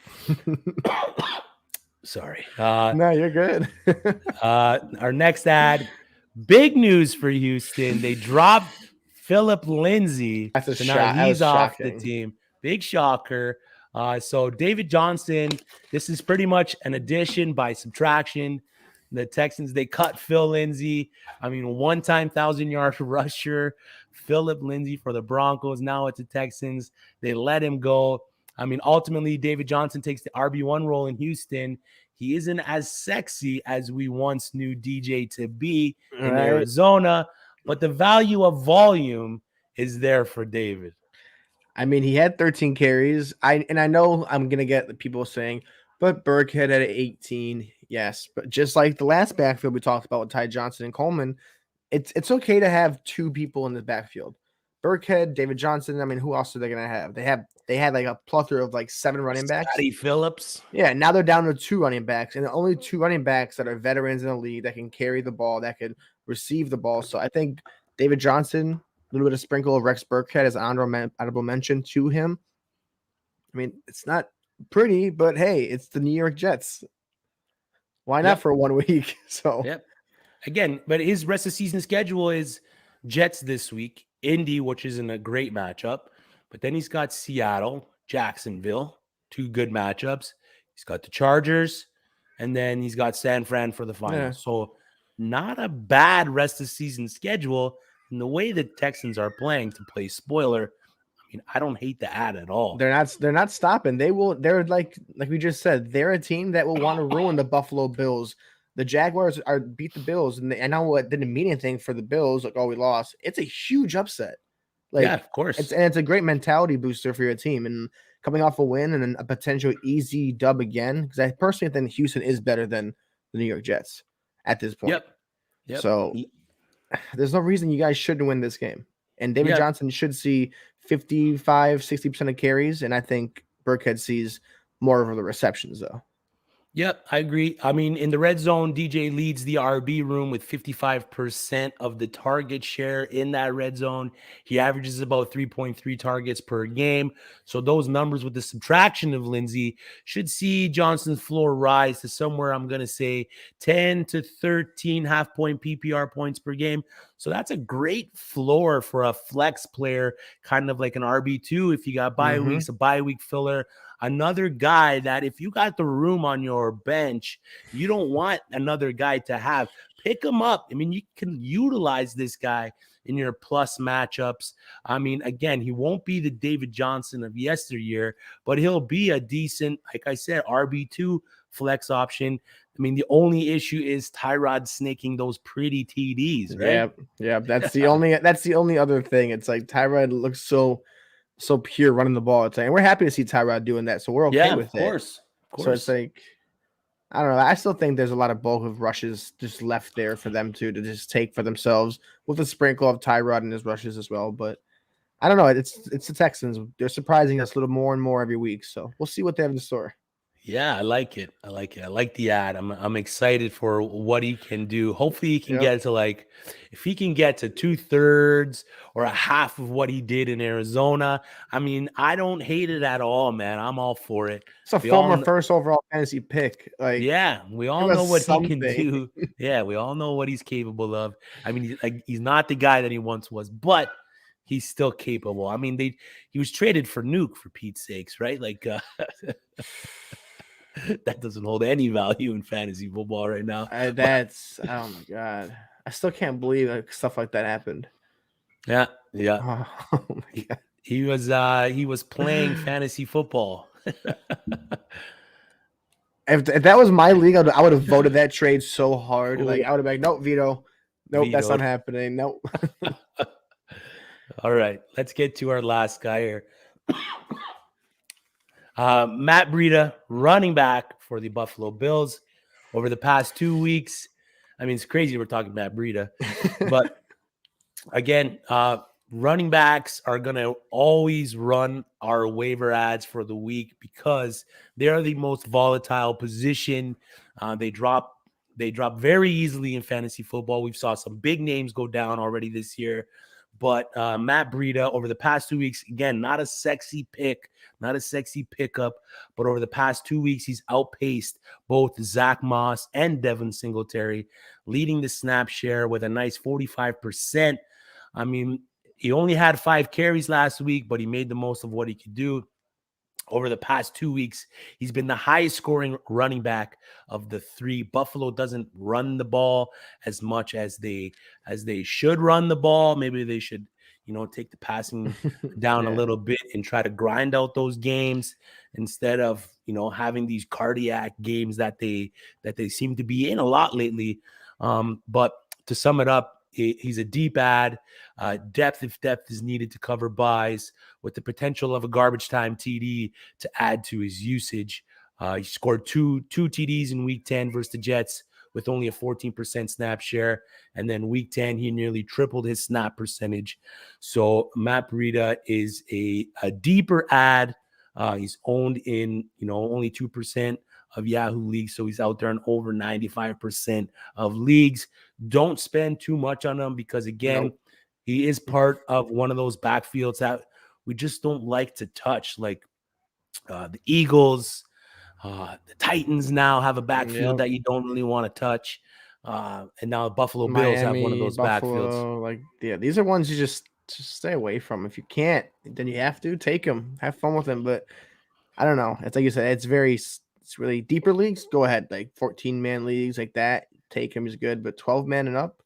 Sorry. No, you're good. Our next ad, big news for Houston. They dropped Philip Lindsay. So now he's off the team. Big shocker. So David Johnson, this is pretty much an addition by subtraction. The Texans, they cut Phil Lindsay. I mean, one-time 1,000-yard rusher, Philip Lindsay for the Broncos. Now it's the Texans. They let him go. I mean, ultimately, David Johnson takes the RB1 role in Houston. He isn't as sexy as we once knew DJ to be in Arizona, but the value of volume is there for David. I mean, he had 13 carries. I know I'm gonna get the people saying, but Burkhead had 18. Yes, but just like the last backfield we talked about with Ty Johnson and Coleman, it's okay to have 2 people in the backfield. Burkhead, David Johnson. I mean, who else are they gonna have? They had like a plethora of like 7 running backs. Scotty Phillips. Yeah, now they're down to 2 running backs, and the only 2 running backs that are veterans in the league that can carry the ball, that can receive the ball. So I think David Johnson, a little bit of sprinkle of Rex Burkhead as an honorable mention to him. I mean, it's not pretty, but hey, it's the New York Jets. Why not for 1 week? So again, but his rest of season schedule is Jets this week, Indy, which isn't a great matchup, but then he's got Seattle, Jacksonville, 2 good matchups. He's got the Chargers, and then he's got San Fran for the final. So not a bad rest of season schedule. And the way the Texans are playing to play spoiler, I mean, I don't hate the ad at all. They're not stopping. They're like we just said, they're a team that will want to ruin the Buffalo Bills. The Jaguars beat the Bills, and I know it didn't mean anything for the Bills. Like, oh, we lost. It's a huge upset. Like, yeah, of course. It's a great mentality booster for your team. And coming off a win and a potential easy dub again, because I personally think Houston is better than the New York Jets at this point. Yep. So there's no reason you guys shouldn't win this game. And David Johnson should see 55-60% of carries, and I think Burkhead sees more of the receptions, though. Yep, I agree. I mean, in the red zone, DJ leads the RB room with 55% of the target share in that red zone. He averages about 3.3 targets per game. So those numbers with the subtraction of Lindsay should see Johnson's floor rise to somewhere, I'm going to say, 10 to 13 half-point PPR points per game. So that's a great floor for a flex player, kind of like an RB2 if you got bye weeks, a bye week filler. Another guy that if you got the room on your bench, you don't want another guy to have. Pick him up. I mean, you can utilize this guy in your plus matchups. I mean, again, he won't be the David Johnson of yesteryear, but he'll be a decent, like I said, RB2 flex option. I mean, the only issue is Tyrod snaking those pretty TDs, right? Yeah. That's the only other thing. It's like Tyrod looks so pure running the ball. It's like, and we're happy to see Tyrod doing that, so we're okay with it. Of course. So it's like, I don't know. I still think there's a lot of bulk of rushes just left there for them to just take for themselves with a sprinkle of Tyrod and his rushes as well. But I don't know. It's the Texans. They're surprising us a little more and more every week. So we'll see what they have in store. Yeah, I like it. I like the ad. I'm excited for what he can do. Hopefully he can get to if he can get to 2/3 or a half of what he did in Arizona. I mean, I don't hate it at all, man. I'm all for it. It's a former first overall fantasy pick. We all know what he can do. Yeah, we all know what he's capable of. I mean, he's not the guy that he once was, but he's still capable. I mean, he was traded for Nuke, for Pete's sakes, right? That doesn't hold any value in fantasy football right now. Oh my God. I still can't believe stuff like that happened. Yeah. Oh my God. He was playing fantasy football. If that was my league, I would have voted that trade so hard. I would have been like, nope, veto. Nope, that's not happening. Nope. All right, let's get to our last guy here. Matt Breida, running back for the Buffalo Bills. Over the past 2 weeks, I mean, it's crazy we're talking Matt Breida, but again, running backs are going to always run our waiver ads for the week because they are the most volatile position. They drop very easily in fantasy football. We've saw some big names go down already this year. But Matt Breida, over the past 2 weeks, again, not a sexy pick, not a sexy pickup, but over the past 2 weeks, he's outpaced both Zach Moss and Devin Singletary, leading the snap share with a nice 45%. I mean, he only had 5 carries last week, but he made the most of what he could do. Over the past 2 weeks, he's been the highest scoring running back of the 3. Buffalo doesn't run the ball as much as they should run the ball. Maybe they should, take the passing down a little bit and try to grind out those games instead of, having these cardiac games that they seem to be in a lot lately. But to sum it up, he's a deep ad, depth if depth is needed to cover buys, with the potential of a garbage time TD to add to his usage. He scored two TDs in Week 10 versus the Jets with only a 14% snap share, and then Week 10 he nearly tripled his snap percentage. So Matt Breida is a deeper ad. He's owned in only 2% of Yahoo leagues, so he's out there in over 95% of leagues. Don't spend too much on him because, again, he is part of one of those backfields that we just don't like to touch. Like the Eagles, the Titans now have a backfield that you don't really want to touch. And now the Buffalo Bills have one of those backfields. These are ones you just stay away from. If you can't, then you have to take them. Have fun with them. But I don't know. It's like you said, it's really deeper leagues. Go ahead, like 14-man leagues like that. Take him is good, but 12-man and up.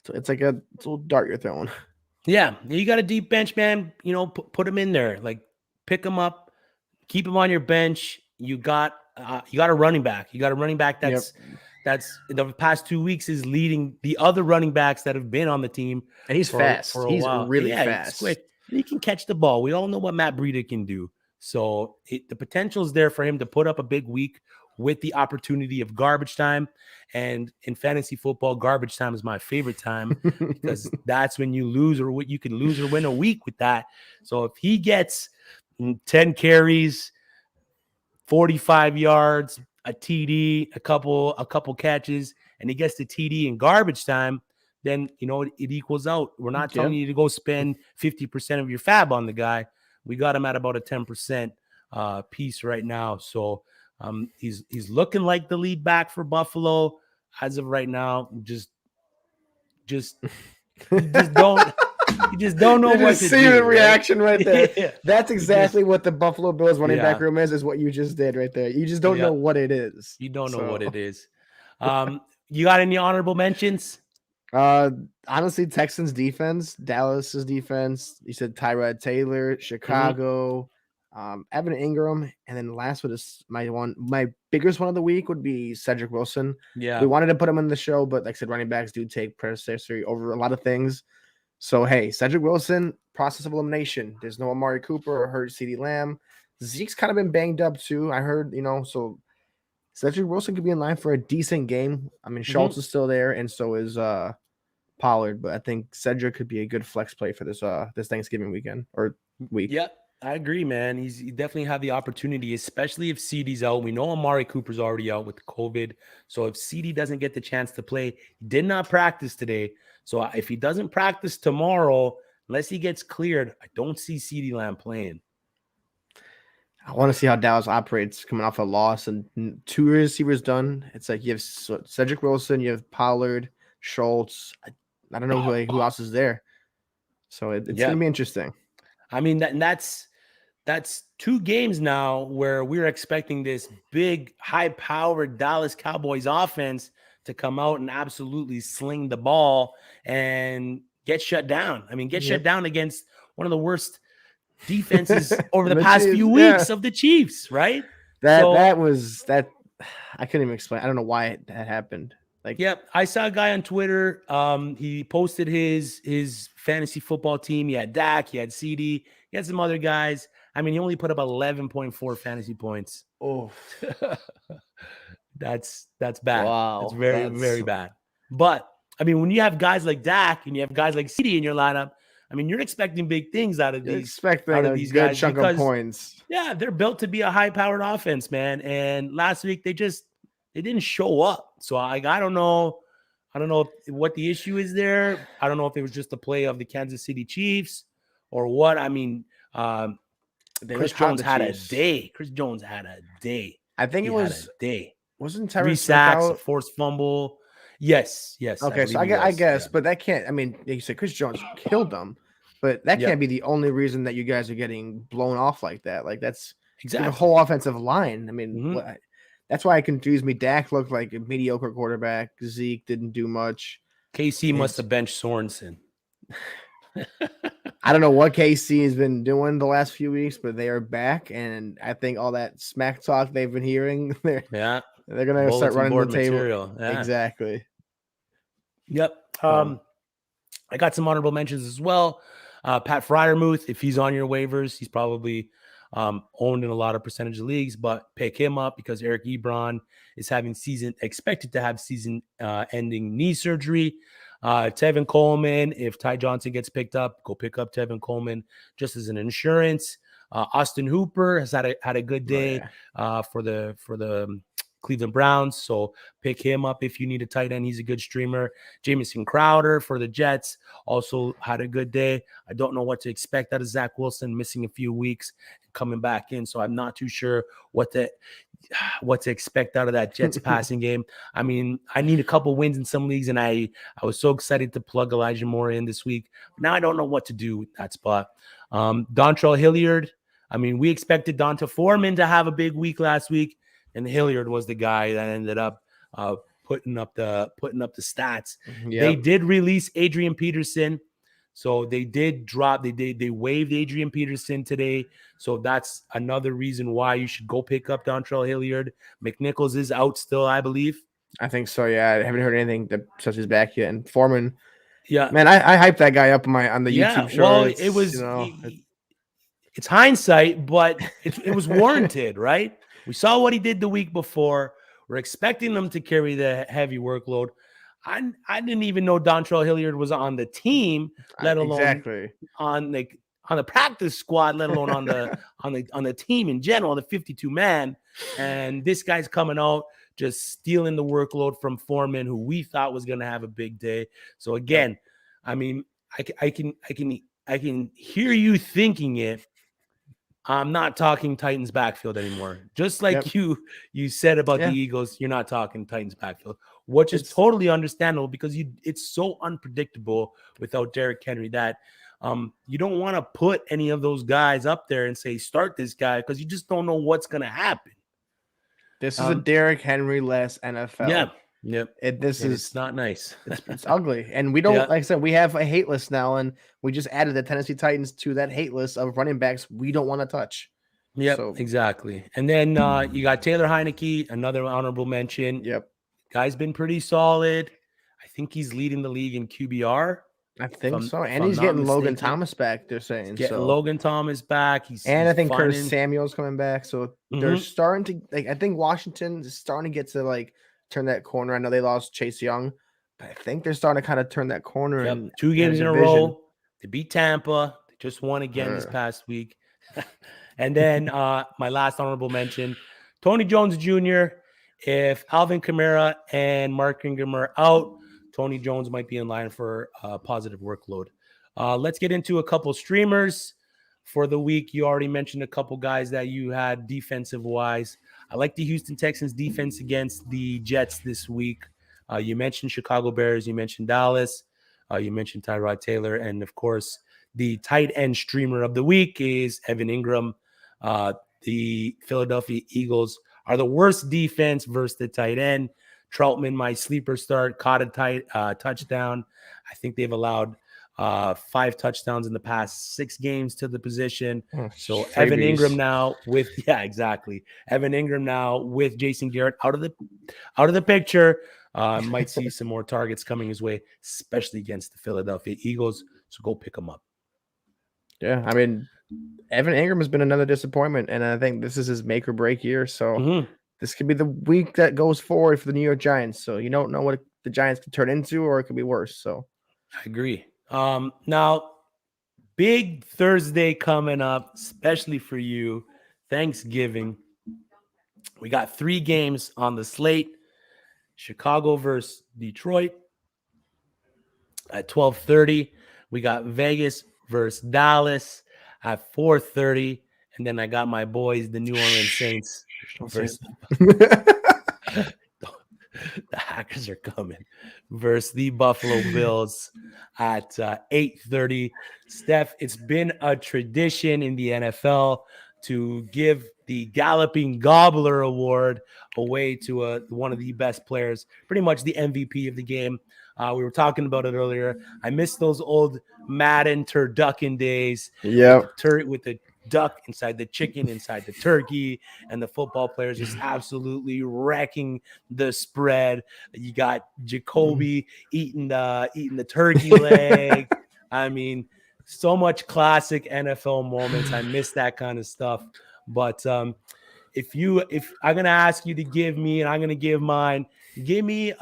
So it's like a little dart you're throwing. Yeah, you got a deep bench, man. Put him in there. Like pick him up, keep him on your bench. You got a running back. You got a running back that's in the past 2 weeks is leading the other running backs that have been on the team. And he's fast. He's while. Really fast. He's quick. He can catch the ball. We all know what Matt Breida can do. So the potential is there for him to put up a big week with the opportunity of garbage time. And in fantasy football, garbage time is my favorite time because that's when you lose or what you can lose or win a week with that. So if he gets 10 carries, 45 yards, a TD, a couple catches, and he gets the TD in garbage time, then it equals out. We're not telling you to go spend 50% of your fab on the guy. We got him at about a 10% piece right now. So he's looking like the lead back for Buffalo as of right now. Just don't. You just don't know what to do. See the right? reaction right there. Yeah. That's exactly what the Buffalo Bills running back Yeah. room is what you just did right there. You just don't know what it is. You don't know what it is. You got any honorable mentions? Honestly, Texans defense, Dallas's defense. You said Tyrod Taylor, Chicago, Evan Ingram, and then the last one is my biggest one of the week would be Cedric Wilson. Yeah. We wanted to put him in the show, but like I said, running backs do take predecessor over a lot of things. So hey, Cedric Wilson, process of elimination. There's no Amari Cooper or hurt CeeDee Lamb. Zeke's kind of been banged up too. I heard, so Cedric Wilson could be in line for a decent game. I mean, Schultz is still there, and so is Pollard, but I think Cedric could be a good flex play for this Thanksgiving weekend or week. Yeah, I agree, man. He definitely had the opportunity, especially if CeeDee's out. We know Amari Cooper's already out with COVID. So if CeeDee doesn't get the chance to play, he did not practice today. So if he doesn't practice tomorrow, unless he gets cleared, I don't see CeeDee Lamb playing. I want to see how Dallas operates coming off a loss and 2 receivers done. It's like you have Cedric Wilson, you have Pollard, Schultz. I don't know who else is there. So it's going to be interesting. I mean, that's 2 games now where we're expecting this big, high-powered Dallas Cowboys offense to come out and absolutely sling the ball and get shut down. I mean, shut down against one of the worst defenses over the past few weeks of the Chiefs, right? That was I couldn't even explain. I don't know why that happened. I saw a guy on Twitter. He posted his fantasy football team. He had Dak, he had CD, he had some other guys. I mean, he only put up 11.4 fantasy points. Oh, that's bad. Wow, that's very bad. But I mean, when you have guys like Dak and you have guys like CD in your lineup, I mean, you're expecting big things out of these good guys chunk of points. Yeah, they're built to be a high-powered offense, man. And last week they didn't show up. So I don't know. I don't know what the issue is there. I don't know if it was just a play of the Kansas City Chiefs or what. I mean, Chris Jones had a day. I think it was a day. Wasn't 3 sacks, a forced fumble. Yes. Okay, so I guess, but that can't. I mean, you said Chris Jones killed them, but that can't be the only reason that you guys are getting blown off like that. Like that's exactly the whole offensive line. I mean, that's why it confused me. Dak looked like a mediocre quarterback. Zeke didn't do much. KC must have benched Sorensen. I don't know what KC has been doing the last few weeks, but they are back, and I think all that smack talk they've been hearing, they're gonna start running the table. Yeah. Exactly. Yep. I got some honorable mentions as well. Pat Freiermuth, if he's on your waivers, he's probably owned in a lot of percentage of leagues, but pick him up because Eric Ebron is expected to have season-ending knee surgery. Tevin Coleman, if Ty Johnson gets picked up, go pick up Tevin Coleman just as an insurance. Austin Hooper has had a good day for the Cleveland Browns, so pick him up if you need a tight end. He's a good streamer. Jamison Crowder for the Jets also had a good day. I don't know what to expect out of Zach Wilson, missing a few weeks, coming back in, so I'm not too sure what to expect out of that Jets passing game. I mean, I need a couple wins in some leagues, and I was so excited to plug Elijah Moore in this week. But now I don't know what to do with that spot. Dontrell Hilliard. I mean, we expected Donta Foreman to have a big week last week, and Hilliard was the guy that ended up putting up the stats. Yep. They did release Adrian Peterson. So they did drop, they waived Adrian Peterson today. So that's another reason why you should go pick up Dontrell Hilliard. McNichols is out still, I believe. I think so, yeah. I haven't heard anything that says he's back yet. And Foreman, yeah. Man, I hyped that guy up on the YouTube show. Well, it was, it's hindsight, but it was warranted, right? We saw what he did the week before. We're expecting him to carry the heavy workload. I didn't even know Dontrell Hilliard was on the team, let alone Exactly. on the practice squad, let alone on the team in general, the 52 man. And this guy's coming out just stealing the workload from Foreman, who we thought was going to have a big day. So again, I mean, I can hear you thinking it. I'm not talking Titans backfield anymore. Just like you said about the Eagles, you're not talking Titans backfield, which is totally understandable because it's so unpredictable without Derrick Henry that you don't want to put any of those guys up there and say start this guy because you just don't know what's going to happen. This is a Derrick Henry-less NFL. Yeah. Yep. It's not nice. It's ugly. And we don't, like I said, we have a hate list now, and we just added the Tennessee Titans to that hate list of running backs we don't want to touch. Yep, exactly. And then you got Taylor Heineke, another honorable mention. Yep. Guy's been pretty solid. I think he's leading the league in QBR. I think so. And he's getting Logan Thomas back, they're saying. Getting Logan Thomas back. I think Curtis Samuel's coming back. So they're starting to, I think Washington is starting to get to, turn that corner. I know they lost Chase Young, but I think they're starting to kind of turn that corner. Yep. 2 games in a row. They beat Tampa. They just won again this past week. And then my last honorable mention, Tony Jones Jr. If Alvin Kamara and Mark Ingram are out, Tony Jones might be in line for a positive workload. Let's get into a couple streamers for the week. You already mentioned a couple guys that you had defensive-wise. I like the Houston Texans defense against the Jets this week. You mentioned Chicago Bears. You mentioned Dallas. You mentioned Tyrod Taylor. And, of course, the tight end streamer of the week is Evan Ingram. The Philadelphia Eagles are the worst defense versus the tight end. Troutman, my sleeper start, caught a touchdown. I think they've allowed 5 touchdowns in the past 6 games to the position. So Evan Ingram now with Evan Ingram now with Jason Garrett out of the picture. Might see some more targets coming his way, especially against the Philadelphia Eagles. So go pick them up. Yeah, I mean, Evan Ingram has been another disappointment, and I think this is his make or break year. So this could be the week that goes forward for the New York Giants. So you don't know what the Giants could turn into, or it could be worse. So I agree. Now, big Thursday coming up, especially for you, Thanksgiving. We got 3 games on the slate. Chicago versus Detroit at 12:30. We got Vegas versus Dallas at 4:30. And then I got my boys, the New Orleans Saints versus the Hackers are coming versus the Buffalo Bills at 8:30. Steph, it's been a tradition in the NFL to give the Galloping Gobbler Award away to one of the best players, pretty much the MVP of the game. We were talking about it earlier. I miss those old Madden turducken days. Yeah, with the duck inside the chicken, inside the turkey, and the football players just absolutely wrecking the spread. You got Jacoby eating the turkey leg. I mean, so much classic NFL moments. I miss that kind of stuff. But if I'm gonna ask you to give me, and I'm gonna give mine, give me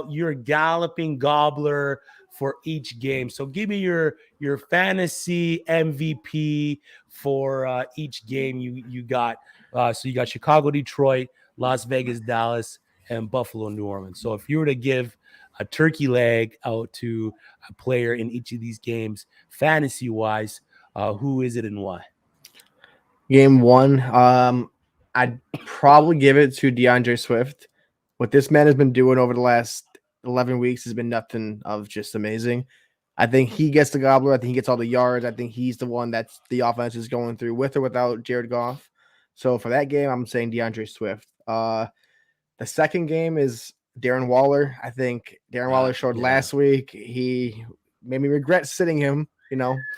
your Galloping Gobbler for each game. So give me your fantasy MVP for each game you got. So you got Chicago, Detroit, Las Vegas, Dallas, and Buffalo, New Orleans. So if you were to give a turkey leg out to a player in each of these games, fantasy-wise, who is it and why? Game 1, I'd probably give it to DeAndre Swift. What this man has been doing over the last 11 weeks has been nothing of just amazing. I think he gets the gobbler. I think he gets all the yards. I think he's the one that's the offense is going through with or without Jared Goff. So for that game, I'm saying DeAndre Swift. The second game is Darren Waller. I think Darren Waller showed last week. He made me regret sitting him,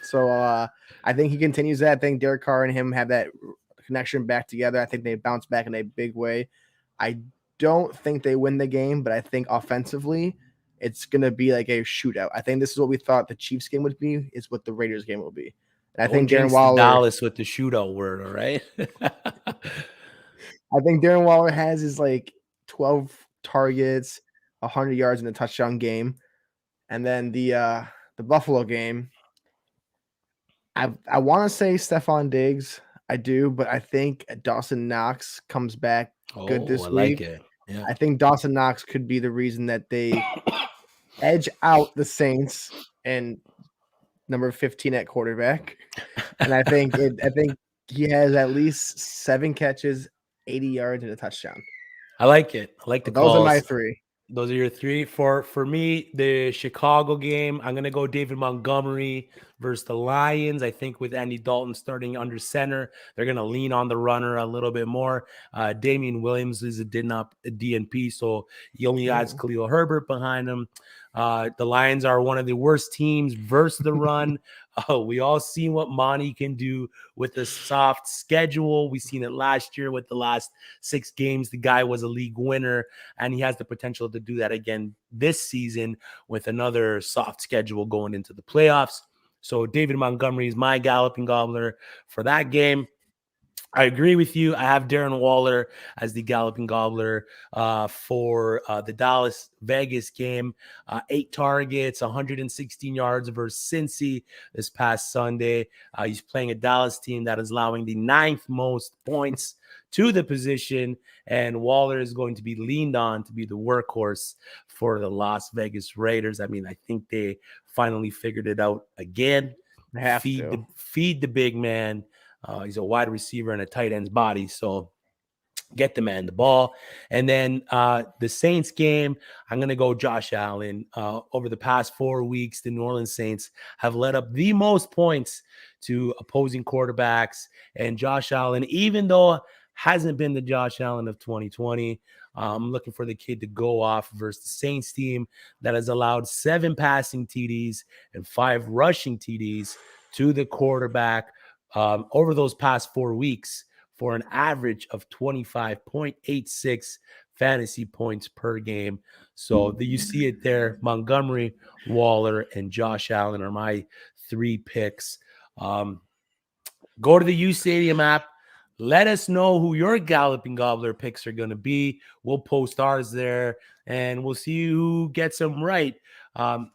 So I think he continues that. I think Derek Carr and him have that connection back together. I think they bounce back in a big way. I don't think they win the game, but I think offensively it's going to be like a shootout. I think this is what we thought the Chiefs game would be, is what the Raiders game will be. And I think Darren Waller. Dallas with the shootout word, all right? I think Darren Waller has his like 12 targets, 100 yards in a touchdown game, and then the Buffalo game. I want to say Stefan Diggs. I do, but I think Dawson Knox comes back good Oh, I this like week. it. Yeah. I think Dawson Knox could be the reason that they edge out the Saints and number 15 at quarterback. And I think he has at least 7 catches, 80 yards, and a touchdown. I like it. I like the Those are my calls. 3. Those are your 3. For me, the Chicago game, I'm gonna go David Montgomery versus the Lions. I think with Andy Dalton starting under center, they're gonna lean on the runner a little bit more. Damian Williams is a DNP, so he only has Khalil Herbert behind him. The Lions are one of the worst teams versus the run. We all seen what Monty can do with a soft schedule. We seen it last year with the last 6 games. The guy was a league winner, and he has the potential to do that again this season with another soft schedule going into the playoffs. So David Montgomery is my galloping gobbler for that game. I agree with you. I have Darren Waller as the galloping gobbler for the Dallas-Vegas game. 8 targets, 116 yards versus Cincy this past Sunday. He's playing a Dallas team that is allowing the 9th most points to the position, and Waller is going to be leaned on to be the workhorse for the Las Vegas Raiders. I mean, I think they finally figured it out again. Feed the big man. He's a wide receiver and a tight end's body, so get the man the ball. And then the Saints game, I'm going to go Josh Allen. Over the past 4 weeks, the New Orleans Saints have led up the most points to opposing quarterbacks. And Josh Allen, even though hasn't been the Josh Allen of 2020, I'm looking for the kid to go off versus the Saints team that has allowed 7 passing TDs and 5 rushing TDs to the quarterback over those past 4 weeks for an average of 25.86 fantasy points per game. So you see it there. Montgomery, Waller, and Josh Allen are my 3 picks. Go to the uSTADIUM app. Let us know who your galloping gobbler picks are going to be. We'll post ours there, and we'll see who gets them right.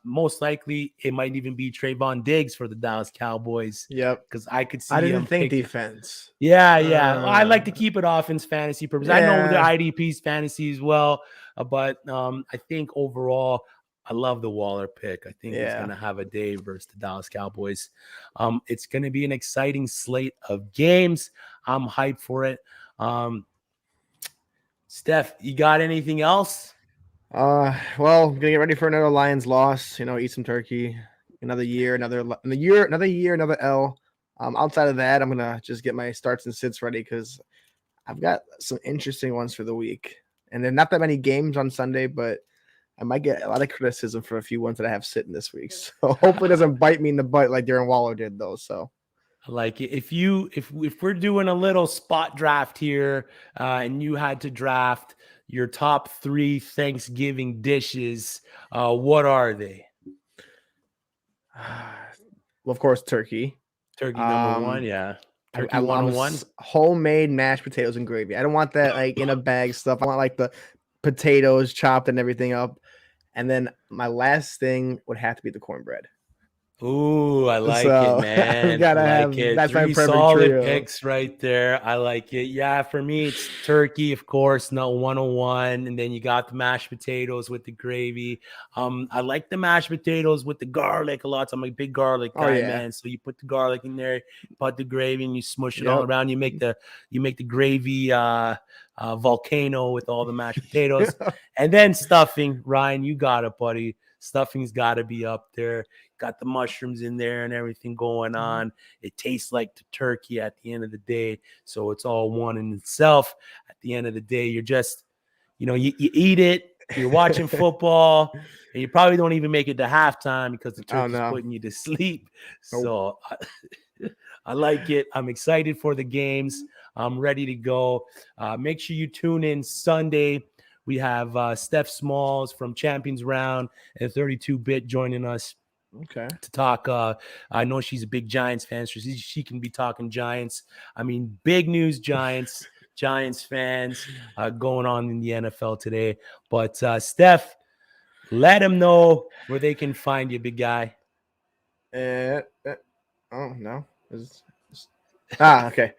Most likely, it might even be Trayvon Diggs for the Dallas Cowboys. Yep. Because I could see I didn't think defense. Yeah. Well, I like to keep it offense fantasy purpose. Yeah. I know the IDP's fantasy as well, but I think overall, I love the Waller pick. I think he's going to have a day versus the Dallas Cowboys. It's going to be an exciting slate of games. I'm hyped for it. Steph, you got anything else? Well, I'm gonna get ready for another Lions loss. Eat some turkey. Another year, another L. Outside of that, I'm gonna just get my starts and sits ready because I've got some interesting ones for the week. And there are not that many games on Sunday, but I might get a lot of criticism for a few ones that I have sitting this week. So hopefully it doesn't bite me in the butt like Darren Waller did, though. So I like it. If we're doing a little spot draft here, and you had to draft your top 3 Thanksgiving dishes, what are they? Well, of course, turkey. Turkey number 1, yeah. Turkey I want homemade mashed potatoes and gravy. I don't want that like in a bag stuff. I want like the potatoes chopped and everything up. And then my last thing would have to be the cornbread. Ooh, I like it, man. That's 3 my perfect solid trio. picks right there. I like it. Yeah, for me, it's turkey, of course, not 101. And then you got the mashed potatoes with the gravy. I like the mashed potatoes with the garlic a lot. So I'm a big garlic guy, man. So you put the garlic in there, put the gravy, and you smush it all around. You make the gravy volcano with all the mashed potatoes. And then stuffing. Ryan, you got it, buddy. Stuffing's got to be up there. Got the mushrooms in there and everything going on. It tastes like the turkey at the end of the day. So it's all one in itself. At the end of the day, you're just, you eat it. You're watching football, and you probably don't even make it to halftime because the turkey's putting you to sleep. So I like it. I'm excited for the games. I'm ready to go. Make sure you tune in Sunday. We have Steph Smalls from Champions Round and 32-Bit joining us. Okay. To talk. I know she's a big Giants fan, so she can be talking Giants. I mean, big news, Giants. Giants fans going on in the NFL today. But Steph, let them know where they can find you, big guy. Oh no. Okay.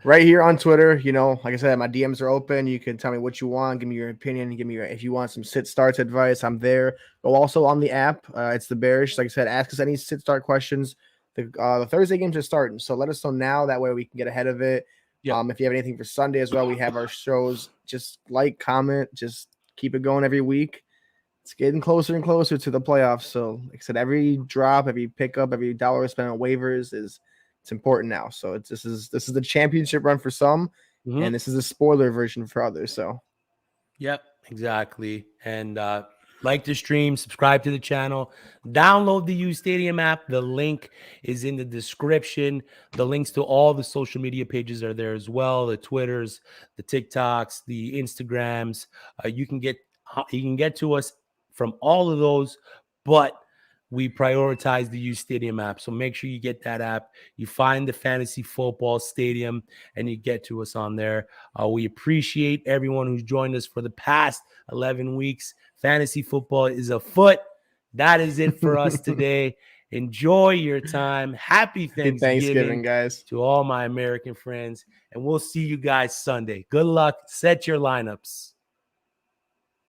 Right here on Twitter, like I said, my DMs are open. You can tell me what you want, give me your opinion, if you want some sit starts advice, I'm there. Go also on the app. It's the Bearish. Like I said, ask us any sit start questions. The Thursday games are starting, so let us know now. That way we can get ahead of it. Yep. If you have anything for Sunday as well, we have our shows. Just comment, just keep it going every week. It's getting closer and closer to the playoffs. So, like I said, every drop, every pickup, every dollar spent on waivers it's important now. So this is the championship run for some, and this is a spoiler version for others. So, yep, exactly. And like the stream, subscribe to the channel, download the uSTADIUM app. The link is in the description. The links to all the social media pages are there as well. The Twitters, the TikToks, the Instagrams. You can get to us from all of those, but we prioritize the uSTADIUM app. So make sure you get that app. You find the Fantasy Football Stadium and you get to us on there. We appreciate everyone who's joined us for the past 11 weeks. Fantasy football is afoot. That is it for us today. Enjoy your time. Happy Thanksgiving, guys, to all my American friends. And we'll see you guys Sunday. Good luck. Set your lineups.